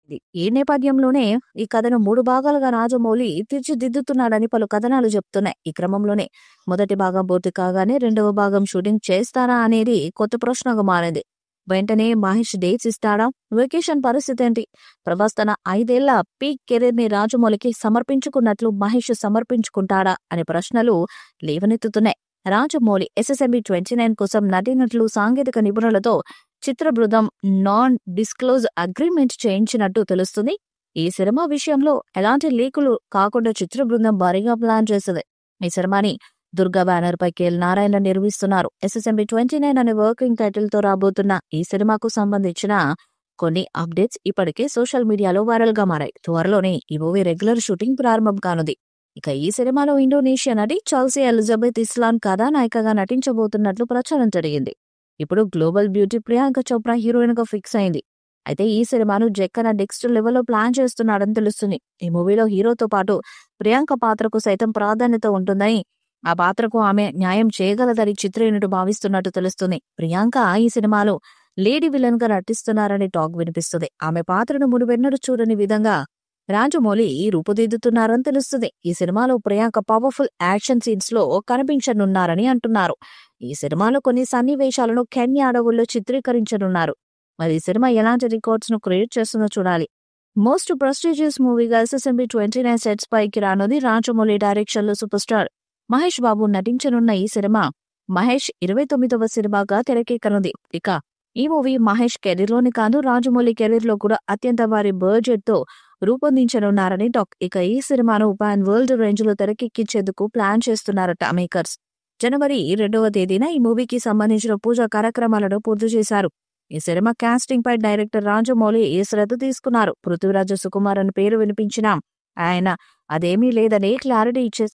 ఈ నేపథ్యంలోనే ఈ కథను 3 భాగాలుగా రాజమౌళి తీర్చిదిద్దుతున్నాడని పలు కథనాలు చెప్తున్నాయి. ఈ క్రమంలోనే మొదటి భాగం పూర్తి కాగానే రెండవ భాగం షూటింగ్ చేస్తారా అనేది కొత్త ప్రశ్నగా మారింది. వెంటనే మహేష్ డేట్స్ ఇస్తాడా? వెకేషన్ పరిస్థితి ఏంటి? ప్రభాస్ తన 5 ఏళ్ల పీక్ కెరీర్ ని రాజమౌళికి సమర్పించుకున్నట్లు మహేష్ సమర్పించుకుంటాడా అనే ప్రశ్నలు లేవనెత్తుతున్నాయి. రాజమౌళి SSMB 29 కోసం నటీనటులు సాంకేతిక నిపుణులతో చిత్ర బృందం నాన్ డిస్క్లోజ్ అగ్రిమెంట్ చేయించినట్టు తెలుస్తుంది. ఈ సినిమా విషయంలో ఎలాంటి లీకులు కాకుండా చిత్ర బృందం భారీగా ప్లాన్ చేసింది. ఈ సినిమాని దుర్గా బ్యానర్ పై KL నారాయణ నిర్మిస్తున్నారు. SSMB 29 అనే వర్కింగ్ టైటిల్ తో రాబోతున్న ఈ సినిమాకు సంబంధించిన కొన్ని అప్డేట్స్ ఇప్పటికే సోషల్ మీడియాలో వైరల్ గా మారాయి. త్వరలోనే ఈ మూవీ రెగ్యులర్ షూటింగ్ ప్రారంభం కానుంది. ఇక ఈ సినిమాలో ఇండోనేషియా నటి చల్సీ ఎలిజబెత్ ఇస్లాన్ కథానాయికగా నటించబోతున్నట్లు ప్రచారం జరిగింది. ఇప్పుడు global beauty Priyanka Chopra heroine గా ఫిక్స్ అయింది. అయితే ఈ సినిమాను జక్కన నెక్స్ట్ లెవెల్లో ప్లాన్ చేస్తున్నాడని తెలుస్తుంది. ఈ మూవీలో హీరోతో పాటు ప్రియాంక పాత్రకు సైతం ప్రాధాన్యత ఉంటుందని, ఆ పాత్రకు ఆమె న్యాయం చేయగలదని చిత్ర యూనిట్ భావిస్తున్నట్టు తెలుస్తుంది. ప్రియాంక ఈ సినిమాలో లేడీ విలన్ గా నటిస్తున్నారని టాక్ వినిపిస్తుంది. ఆమె పాత్రను మునువెన్నడూ చూడని విధంగా రాజమౌళి రూపుదిద్దుతున్నారని తెలుస్తుంది. ఈ సినిమాలో ప్రియాంక పవర్ఫుల్ యాక్షన్ సీన్స్ లో కనిపించనున్నారని అంటున్నారు. ఈ సినిమాలో కొన్ని సన్నివేశాలను కెన్యా అడవుల్లో చిత్రీకరించనున్నారు. మరి ఈ సినిమా ఎలాంటి రికార్డ్స్ ను క్రియేట్ చేస్తుందో చూడాలి. మోస్ట్ ప్రెస్టీజియస్ మూవీగా SSMB 29 సెట్స్ పైకి రానుంది. రాజమౌళి డైరెక్షన్ లో సూపర్ స్టార్ మహేష్ బాబు నటించనున్న ఈ సినిమా మహేష్ 29వ సినిమాగా తెరకెక్కనుంది. ఇక ఈ మూవీ మహేష్ కెరీర్ లోని కాదు, రాజమౌళి కెరీర్ లో కూడా అత్యంత భారీ బడ్జెట్ తో రూపొందించనున్నారని టాక్. ఇక ఈ సినిమాను పాన్ వరల్డ్ రేంజ్ లో తెరకెక్కించేందుకు ప్లాన్ చేస్తున్నారట మేకర్స్. జనవరి 2వ తేదీన ఈ మూవీకి సంబంధించిన పూజా కార్యక్రమాలను పూర్తి చేశారు. ఈ సినిమా కాస్టింగ్ పై డైరెక్టర్ రాజమౌళి శ్రద్ధ తీసుకున్నారు. పృథ్వీరాజ్ సుకుమార్ అని పేరు వినిపించినా ఆయన అదేమీ లేదని క్లారిటీ ఇచ్చేశారు.